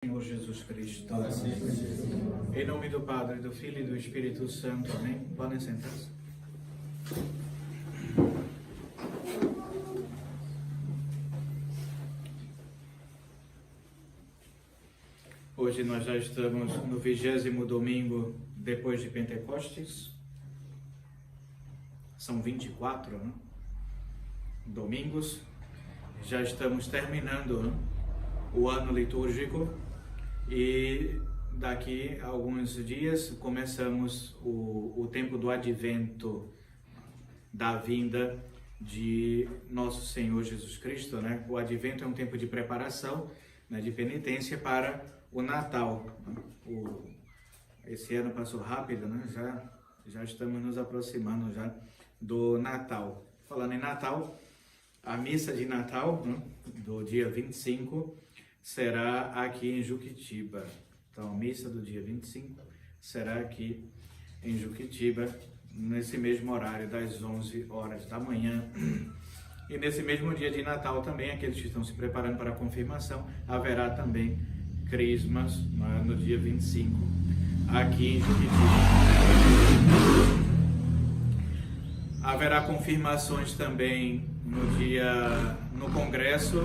Senhor Jesus Cristo. Em nome do Padre, do Filho e do Espírito Santo. Amém. Podem sentar-se. Hoje nós já estamos no 20º domingo depois de Pentecostes. São 24, né? Domingos. Já estamos terminando, né, o ano litúrgico. E daqui a alguns dias começamos o tempo do advento, da vinda de nosso Senhor Jesus Cristo, né? O advento é um tempo de preparação, né, de penitência para o Natal. Esse ano passou rápido, né? Já estamos nos aproximando já do Natal. Falando em Natal, a missa de Natal, né, do dia 25, será aqui em Juquitiba. Então, a missa do dia 25 será aqui em Juquitiba, nesse mesmo horário, das 11 horas da manhã. E nesse mesmo dia de Natal também, aqueles que estão se preparando para a confirmação, haverá também crismas no dia 25, aqui em Juquitiba. Haverá confirmações também no congresso,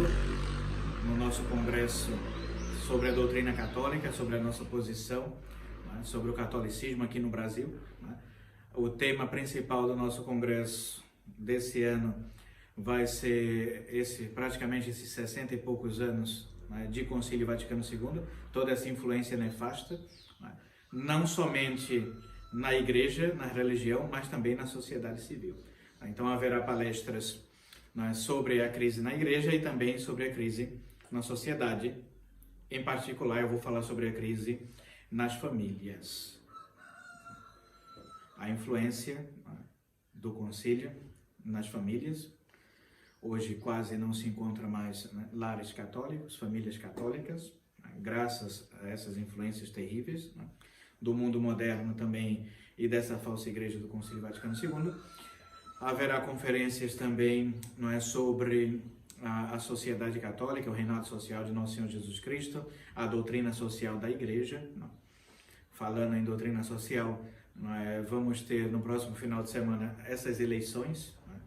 no nosso congresso sobre a doutrina católica, sobre a nossa posição, né, sobre o catolicismo aqui no Brasil. Né. O tema principal do nosso congresso desse ano vai ser praticamente esses 60 e poucos anos, né, de Concílio Vaticano II, toda essa influência nefasta, né, não somente na igreja, na religião, mas também na sociedade civil. Então haverá palestras, né, sobre a crise na igreja e também sobre a crise na sociedade. Em particular, eu vou falar sobre a crise nas famílias. A influência, né, do concílio nas famílias. Hoje quase não se encontra mais, né, lares católicos, famílias católicas, né, graças a essas influências terríveis, né, do mundo moderno também e dessa falsa igreja do Concílio Vaticano II. Haverá conferências também, não é, sobre a sociedade católica, o reinado social de Nosso Senhor Jesus Cristo, a doutrina social da igreja. Não. Falando em doutrina social, não é, vamos ter no próximo final de semana essas eleições, não é,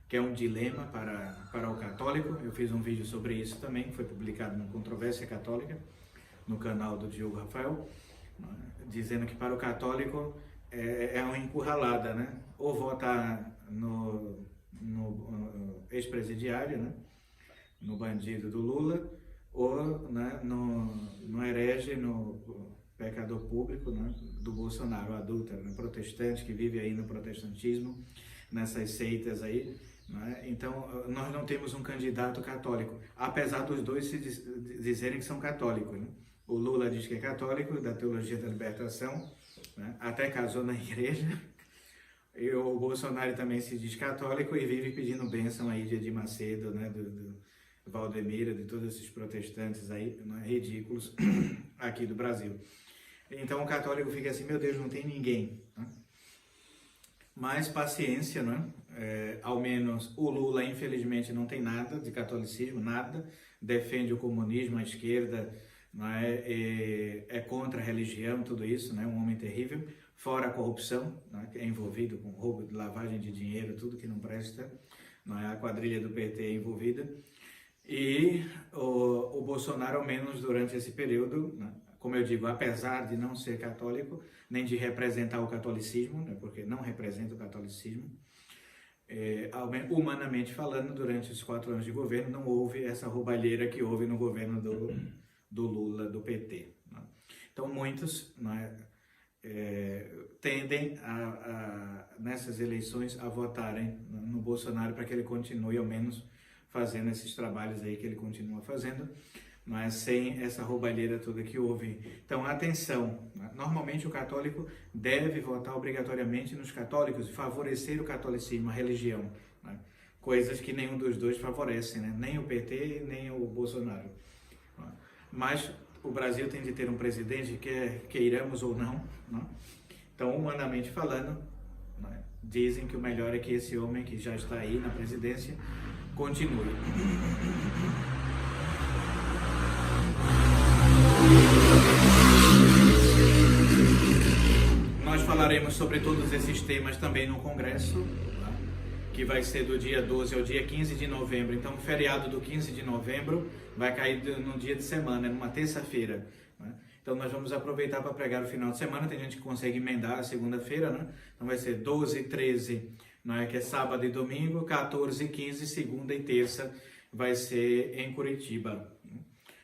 que é um dilema para o católico. Eu fiz um vídeo sobre isso também, foi publicado no Controvérsia Católica, no canal do Diogo Rafael, não é, dizendo que para o católico é uma encurralada, né? Ou votar no ex-presidiário, né, no bandido do Lula, ou, né, no herege, no pecador público, né, do Bolsonaro, o adúltero, né, protestante que vive aí no protestantismo, nessas seitas aí. Né? Então, nós não temos um candidato católico, apesar dos dois se dizerem que são católicos. Né? O Lula diz que é católico, da teologia da libertação, né, até casou na igreja. E o Bolsonaro também se diz católico e vive pedindo bênção aí de Edir Macedo, né, do Valdemiro, de todos esses protestantes aí, né, ridículos aqui do Brasil. Então o católico fica assim, meu Deus, não tem ninguém. Né? Mas paciência, né? Ao menos o Lula, infelizmente, não tem nada de catolicismo, nada. Defende o comunismo, a esquerda, né? É contra a religião, tudo isso, né? Um homem terrível. Fora a corrupção, né, que é envolvido com roubo, de lavagem de dinheiro, tudo que não presta, não é? A quadrilha do PT é envolvida. E o Bolsonaro, ao menos durante esse período, né, como eu digo, apesar de não ser católico, nem de representar o catolicismo, né, porque não representa o catolicismo, humanamente falando, durante os 4 anos de governo, não houve essa roubalheira que houve no governo do Lula, do PT. Né? Então, muitos, né, tendem nessas eleições a votarem no Bolsonaro para que ele continue ao menos fazendo esses trabalhos aí que ele continua fazendo, mas sem essa roubalheira toda que houve. Então, atenção, né? Normalmente o católico deve votar obrigatoriamente nos católicos e favorecer o catolicismo, a religião, né? Coisas que nenhum dos dois favorece, né? Nem o PT, nem o Bolsonaro. Mas o Brasil tem de ter um presidente, queiramos ou não, né? Então, humanamente falando, né, dizem que o melhor é que esse homem que já está aí na presidência continue. Nós falaremos sobre todos esses temas também no congresso, tá? Que vai ser do dia 12 ao dia 15 de novembro. Então, o feriado do 15 de novembro vai cair no dia de semana, numa terça-feira, né? Então, nós vamos aproveitar para pregar o final de semana. Tem gente que consegue emendar a segunda-feira, né? Então, vai ser 12 e 13, né? Que é sábado e domingo, 14 e 15, segunda e terça, vai ser em Curitiba.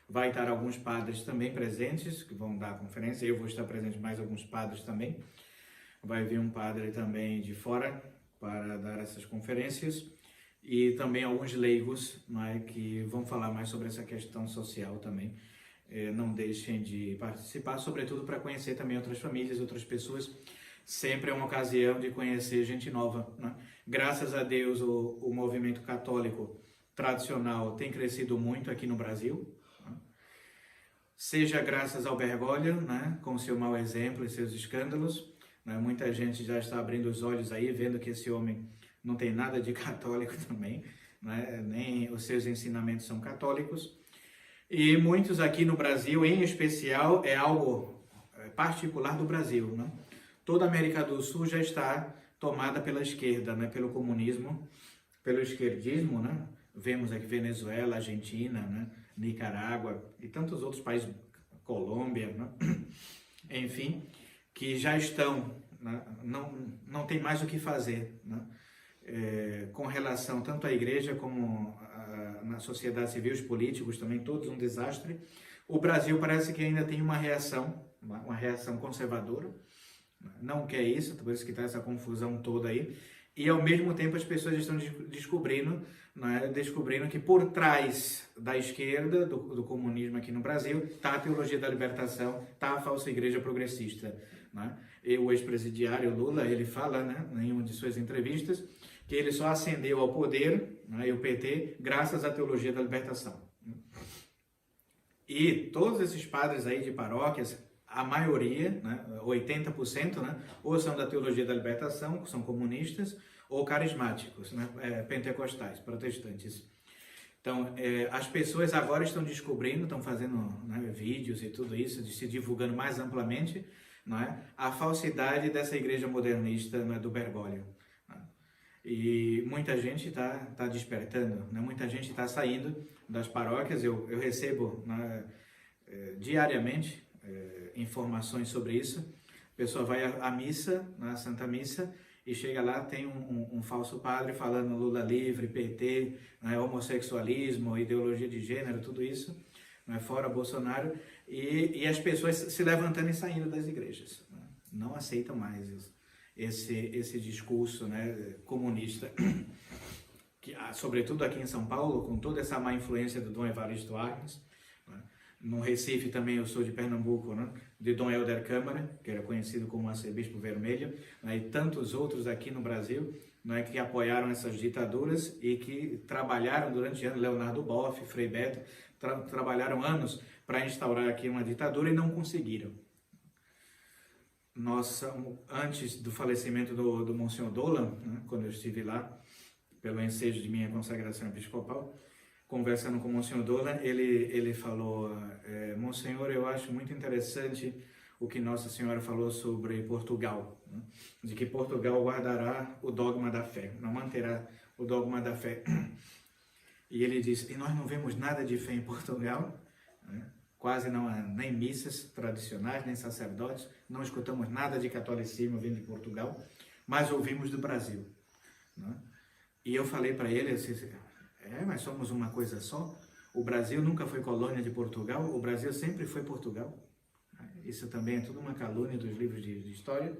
Vai estar alguns padres também presentes, que vão dar a conferência. Eu vou estar presente, mais alguns padres também. Vai vir um padre também de fora para dar essas conferências. E também alguns leigos, né, que vão falar mais sobre essa questão social também. Não deixem de participar, sobretudo para conhecer também outras famílias, outras pessoas. Sempre é uma ocasião de conhecer gente nova, né? Graças a Deus, o movimento católico tradicional tem crescido muito aqui no Brasil, né? Seja graças ao Bergoglio, né, com seu mau exemplo e seus escândalos, né? Muita gente já está abrindo os olhos aí, vendo que esse homem não tem nada de católico também, né? Nem os seus ensinamentos são católicos. E muitos aqui no Brasil, em especial, é algo particular do Brasil, né? Toda a América do Sul já está tomada pela esquerda, né? Pelo comunismo, pelo esquerdismo, né? Vemos aqui Venezuela, Argentina, né? Nicarágua e tantos outros países, Colômbia, né? Enfim, que já estão, né? Não tem mais o que fazer, né? Com relação tanto à igreja como na sociedade civil, os políticos também, todos um desastre. O Brasil parece que ainda tem uma reação conservadora, não quer isso, por isso que está essa confusão toda aí. E ao mesmo tempo as pessoas estão descobrindo, né, que por trás da esquerda, do comunismo aqui no Brasil, está a teologia da libertação, está a falsa igreja progressista, né? E o ex-presidiário Lula, ele fala, né, em uma de suas entrevistas, que ele só ascendeu ao poder, né, e o PT, graças à teologia da libertação. E todos esses padres aí de paróquias, a maioria, né, 80%, né, ou são da teologia da libertação, são comunistas, ou carismáticos, né, pentecostais, protestantes. Então, as pessoas agora estão descobrindo, estão fazendo, né, vídeos e tudo isso, se divulgando mais amplamente, né, a falsidade dessa igreja modernista, né, do Bergoglio. Né? E muita gente está despertando, né, muita gente está saindo das paróquias. Eu recebo, né, diariamente informações sobre isso. A pessoa vai à missa, na Santa Missa, e chega lá, tem um falso padre falando Lula livre, PT, né, homossexualismo, ideologia de gênero, tudo isso, né, fora Bolsonaro, e as pessoas se levantando e saindo das igrejas, né, não aceitam mais esse discurso, né, comunista, que, sobretudo aqui em São Paulo, com toda essa má influência do Dom Evaristo Arnes. No Recife também, eu sou de Pernambuco, né? De Dom Helder Câmara, que era conhecido como arcebispo vermelho, né? E tantos outros aqui no Brasil, né? Que apoiaram essas ditaduras e que trabalharam durante anos, Leonardo Boff, Frei Beto, trabalharam anos para instaurar aqui uma ditadura e não conseguiram. Antes do falecimento do Monsenhor Dolan, né? Quando eu estive lá, pelo ensejo de minha consagração episcopal, conversando com o Monsenhor Dolan, ele falou, Monsenhor, eu acho muito interessante o que Nossa Senhora falou sobre Portugal, né? De que Portugal guardará o dogma da fé, não manterá o dogma da fé. E ele disse, e nós não vemos nada de fé em Portugal, né? Quase não há nem missas tradicionais, nem sacerdotes, não escutamos nada de catolicismo vindo de Portugal, mas ouvimos do Brasil, né? E eu falei para ele, eu disse, mas somos uma coisa só. O Brasil nunca foi colônia de Portugal, o Brasil sempre foi Portugal. Isso também é tudo uma calúnia dos livros de história,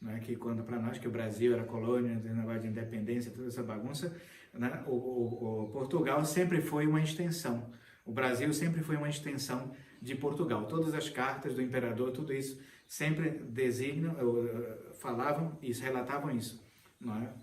né? Que quando para nós que o Brasil era colônia, negócio de independência, toda essa bagunça, né? O Portugal sempre foi uma extensão. O Brasil sempre foi uma extensão de Portugal. Todas as cartas do imperador, tudo isso sempre falavam isso, relatavam isso, não é?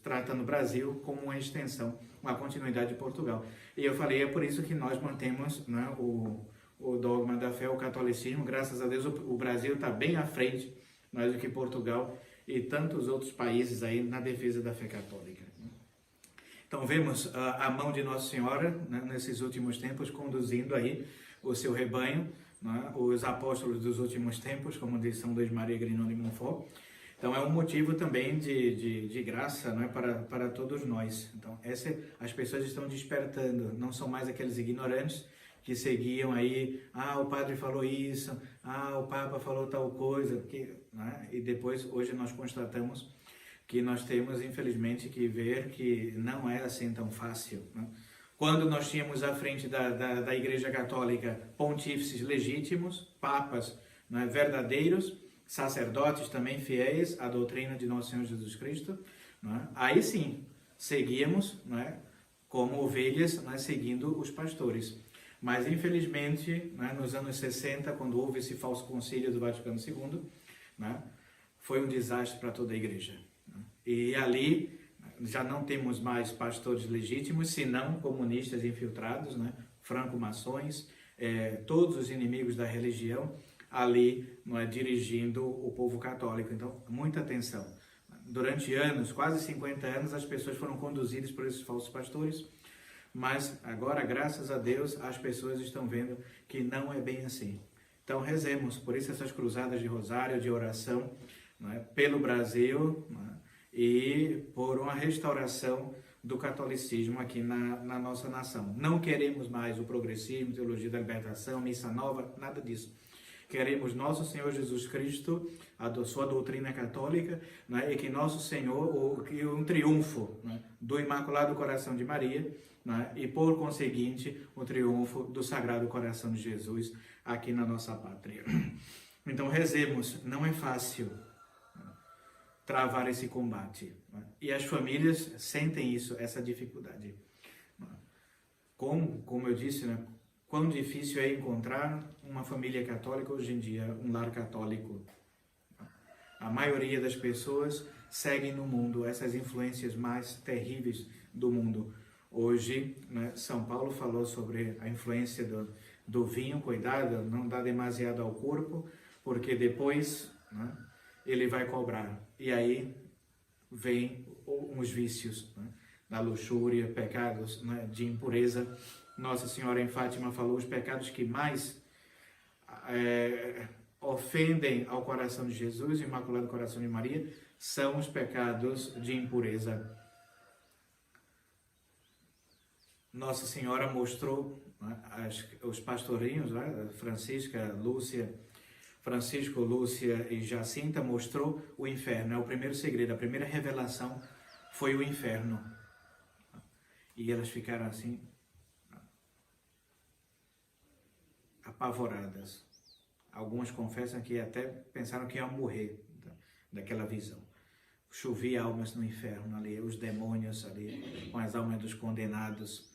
Tratando o Brasil como uma extensão, uma continuidade de Portugal. E eu falei, é por isso que nós mantemos, né, o dogma da fé, o catolicismo. Graças a Deus o Brasil está bem à frente, mais do que Portugal e tantos outros países aí na defesa da fé católica. Então vemos a mão de Nossa Senhora, né, nesses últimos tempos conduzindo aí o seu rebanho, né, os apóstolos dos últimos tempos, como diz São Luís Maria Grignon de Montfort. Então, é um motivo também de graça, não é, para todos nós. Então, as pessoas estão despertando, não são mais aqueles ignorantes que seguiam aí, o padre falou isso, o Papa falou tal coisa, né? E depois, hoje nós constatamos que nós temos, infelizmente, que ver que não é assim tão fácil, né? Quando nós tínhamos à frente da Igreja Católica pontífices legítimos, papas, né, verdadeiros, sacerdotes também fiéis à doutrina de Nosso Senhor Jesus Cristo, né? Aí sim, seguíamos, né, como ovelhas, né, seguindo os pastores. Mas, infelizmente, né, nos anos 60, quando houve esse falso concílio do Vaticano II, né, foi um desastre para toda a igreja. Né? E ali já não temos mais pastores legítimos, senão comunistas infiltrados, né, franco-maçons, todos os inimigos da religião, ali, não é, dirigindo o povo católico. Então, muita atenção. Durante anos, quase 50 anos, as pessoas foram conduzidas por esses falsos pastores, mas agora, graças a Deus, as pessoas estão vendo que não é bem assim. Então, rezemos, por isso essas cruzadas de rosário, de oração, não é, pelo Brasil, não é, e por uma restauração do catolicismo aqui na nossa nação. Não queremos mais o progressismo, teologia da libertação, missa nova, nada disso. Queremos nosso Senhor Jesus Cristo, a sua doutrina católica, né, e que nosso Senhor, um triunfo, né, do Imaculado Coração de Maria, né, e por conseguinte, o triunfo do Sagrado Coração de Jesus aqui na nossa pátria. Então rezemos, não é fácil, né, travar esse combate, né, e as famílias sentem isso, essa dificuldade. Né. Como eu disse, né, quão difícil é encontrar uma família católica hoje em dia, um lar católico. A maioria das pessoas seguem no mundo essas influências mais terríveis do mundo. Hoje, né, São Paulo falou sobre a influência do vinho, cuidado, não dá demasiado ao corpo, porque depois, né, ele vai cobrar. E aí vem uns vícios, né, da luxúria, pecados, né, de impureza. Nossa Senhora em Fátima falou, os pecados que mais ofendem ao coração de Jesus, o Imaculado Coração de Maria, são os pecados de impureza. Nossa Senhora mostrou, né, os pastorinhos, né, Francisco, Lúcia e Jacinta, mostrou o inferno. É o primeiro segredo, a primeira revelação foi o inferno. E elas ficaram assim, apavoradas. Algumas confessam que até pensaram que iam morrer daquela visão. Chovia almas no inferno ali, os demônios ali, com as almas dos condenados.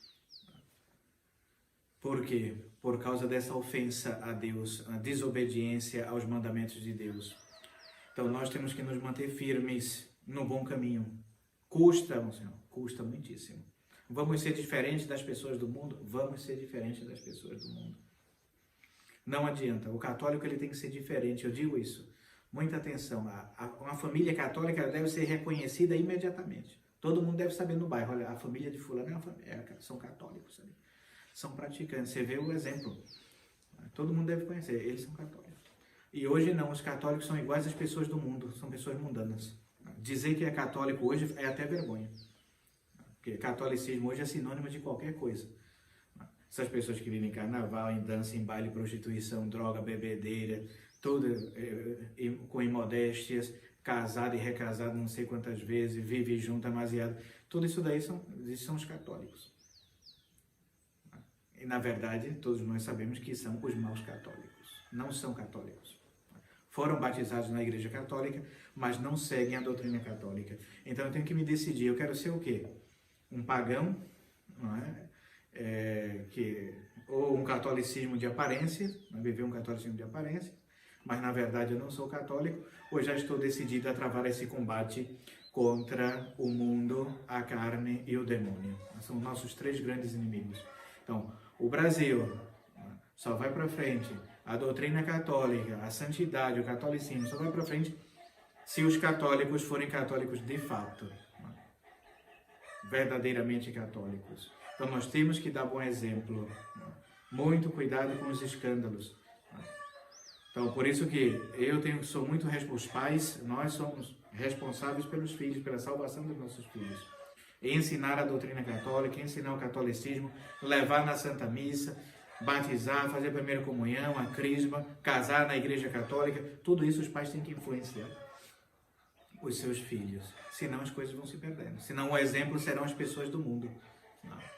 Por quê? Por causa dessa ofensa a Deus, a desobediência aos mandamentos de Deus. Então nós temos que nos manter firmes no bom caminho. Custa, Senhor, custa muitíssimo. Vamos ser diferentes das pessoas do mundo? Vamos ser diferentes das pessoas do mundo. Não adianta, o católico ele tem que ser diferente, eu digo isso. Muita atenção, uma família católica deve ser reconhecida imediatamente. Todo mundo deve saber no bairro, olha, a família de fulano são católicos, sabe? São praticantes, você vê o exemplo. Todo mundo deve conhecer, eles são católicos. E hoje não, os católicos são iguais às pessoas do mundo, são pessoas mundanas. Dizer que é católico hoje é até vergonha. Porque catolicismo hoje é sinônimo de qualquer coisa. Essas pessoas que vivem em carnaval, em dança, em baile, prostituição, droga, bebedeira, tudo com imodéstias, casado e recasado não sei quantas vezes, vive junto, amasiado. Tudo isso daí são os católicos. E na verdade, todos nós sabemos que são os maus católicos. Não são católicos. Foram batizados na Igreja Católica, mas não seguem a doutrina católica. Então eu tenho que me decidir, eu quero ser o quê? Um pagão, não é? Ou um catolicismo de aparência, viver um catolicismo de aparência, mas na verdade eu não sou católico, ou já estou decidido a travar esse combate contra o mundo, a carne e o demônio. São nossos três grandes inimigos. Então, o Brasil só vai para frente, a doutrina católica, a santidade, o catolicismo só vai para frente se os católicos forem católicos de fato, verdadeiramente católicos. Então nós temos que dar bom exemplo. Muito cuidado com os escândalos. Então, por isso que sou muito os pais, nós somos responsáveis pelos filhos, pela salvação dos nossos filhos. Ensinar a doutrina católica, ensinar o catolicismo, levar na Santa Missa, batizar, fazer a primeira comunhão, a crisma, casar na igreja católica, tudo isso os pais têm que influenciar os seus filhos, senão as coisas vão se perdendo, senão o exemplo serão as pessoas do mundo, não.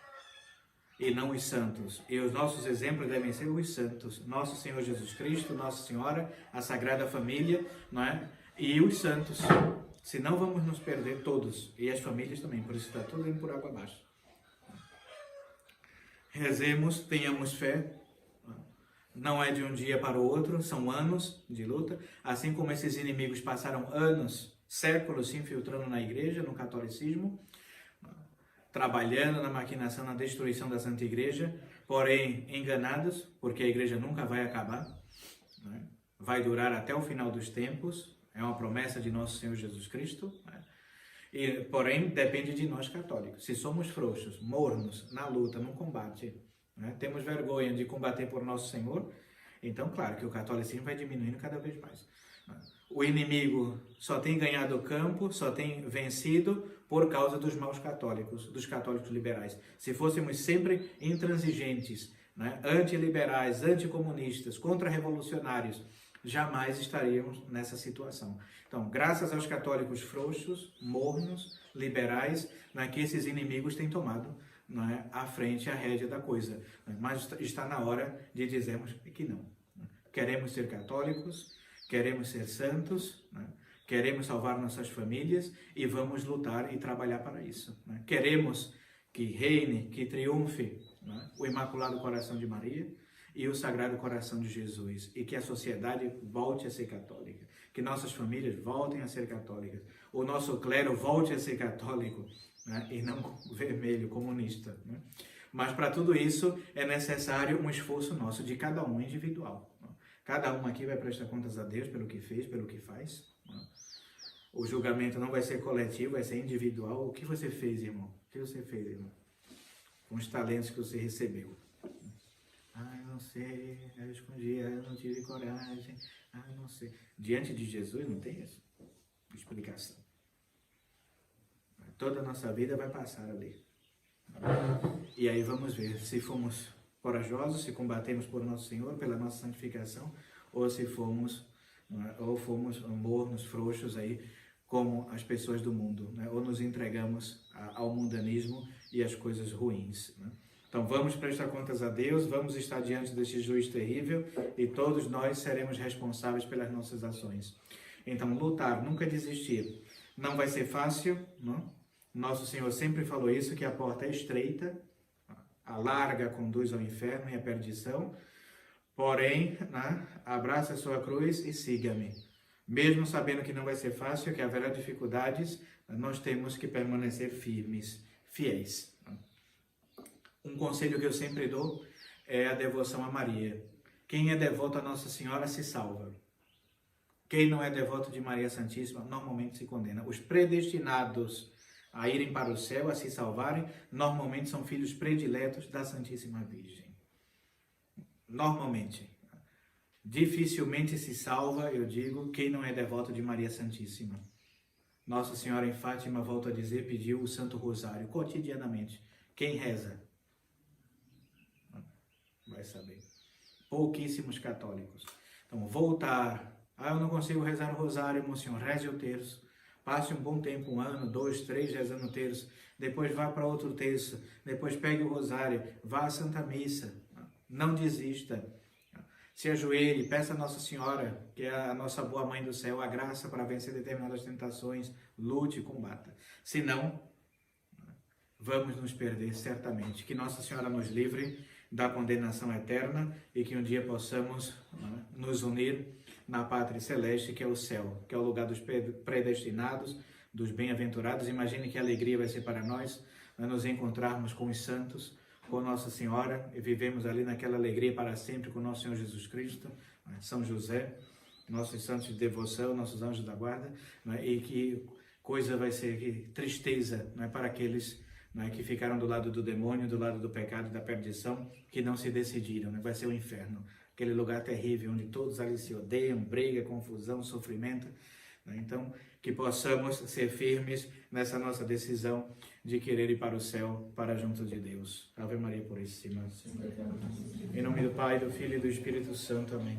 E não os santos. E os nossos exemplos devem ser os santos, nosso Senhor Jesus Cristo, Nossa Senhora, a Sagrada Família, não é? E os santos, senão vamos nos perder todos, e as famílias também, por isso está tudo indo por água abaixo. Rezemos, tenhamos fé, não é de um dia para o outro, são anos de luta, assim como esses inimigos passaram anos, séculos se infiltrando na igreja, no catolicismo, trabalhando na maquinação, na destruição da Santa Igreja, porém enganados, porque a igreja nunca vai acabar, né? Vai durar até o final dos tempos, é uma promessa de nosso Senhor Jesus Cristo, né? E, porém, depende de nós católicos. Se somos frouxos, mornos na luta, no combate, né? Temos vergonha de combater por nosso Senhor, então, claro, que o catolicismo vai diminuindo cada vez mais, né? O inimigo só tem ganhado o campo, só tem vencido por causa dos maus católicos, dos católicos liberais. Se fôssemos sempre intransigentes, né? Antiliberais, anticomunistas, contra-revolucionários, jamais estaríamos nessa situação. Então, graças aos católicos frouxos, mornos, liberais, né, que esses inimigos têm tomado, né, à frente, a rédea da coisa. Mas está na hora de dizermos que não. Queremos ser católicos, queremos ser santos, né, queremos salvar nossas famílias e vamos lutar e trabalhar para isso, né? Queremos que reine, que triunfe, né, o Imaculado Coração de Maria e o Sagrado Coração de Jesus, e que a sociedade volte a ser católica, que nossas famílias voltem a ser católicas, o nosso clero volte a ser católico, né, e não vermelho, comunista, né? Mas para tudo isso é necessário um esforço nosso, de cada um individual, né? Cada um aqui vai prestar contas a Deus pelo que fez, pelo que faz, né? O julgamento não vai ser coletivo, vai ser individual. O que você fez, irmão? O que você fez, irmão? Com os talentos que você recebeu. Eu não sei, eu escondi, eu não tive coragem, eu não sei. Diante de Jesus não tem isso, explicação. Toda a nossa vida vai passar ali. E aí vamos ver se fomos corajosos, se combatemos por nosso Senhor, pela nossa santificação, ou se fomos, ou fomos mornos, frouxos aí, como as pessoas do mundo, né? Ou nos entregamos ao mundanismo e às coisas ruins, né? Então vamos prestar contas a Deus, vamos estar diante desse juiz terrível e todos nós seremos responsáveis pelas nossas ações. Então lutar, nunca desistir. Não vai ser fácil, não? Nosso Senhor sempre falou isso, que a porta é estreita, a larga conduz ao inferno e à perdição, porém, né, abraça a sua cruz e siga-me. Mesmo sabendo que não vai ser fácil, que haverá dificuldades, nós temos que permanecer firmes, fiéis. Um conselho que eu sempre dou é a devoção a Maria. Quem é devoto a Nossa Senhora se salva. Quem não é devoto de Maria Santíssima normalmente se condena. Os predestinados a irem para o céu, a se salvarem, normalmente são filhos prediletos da Santíssima Virgem. Normalmente. Dificilmente se salva, eu digo, quem não é devoto de Maria Santíssima. Nossa Senhora em Fátima, volto a dizer, pediu o Santo Rosário cotidianamente. Quem reza? Vai saber. Pouquíssimos católicos. Então, voltar. Eu não consigo rezar o rosário, Monsenhor. Reze o terço. Passe um bom tempo, 1 ano, 2, 3, rezando o terço. Depois vá para outro terço. Depois pegue o rosário. Vá à Santa Missa. Não desista. Se ajoelhe, peça a Nossa Senhora, que é a nossa boa mãe do céu, a graça para vencer determinadas tentações. Lute e combata. Se não, vamos nos perder certamente. Que Nossa Senhora nos livre da condenação eterna e que um dia possamos nos unir na pátria celeste, que é o céu, que é o lugar dos predestinados, dos bem-aventurados. Imagine que alegria vai ser para nós nos encontrarmos com os santos, com Nossa Senhora, e vivemos ali naquela alegria para sempre com Nosso Senhor Jesus Cristo, São José, nossos santos de devoção, nossos anjos da guarda, e que coisa vai ser, que tristeza para aqueles que ficaram do lado do demônio, do lado do pecado e da perdição, que não se decidiram, vai ser o inferno. aquele lugar terrível onde todos ali se odeiam, briga, confusão, sofrimento. Então, que possamos ser firmes nessa nossa decisão de querer ir para o céu, para junto de Deus. Ave Maria Puríssima. Em nome do Pai, do Filho e do Espírito Santo. Amém.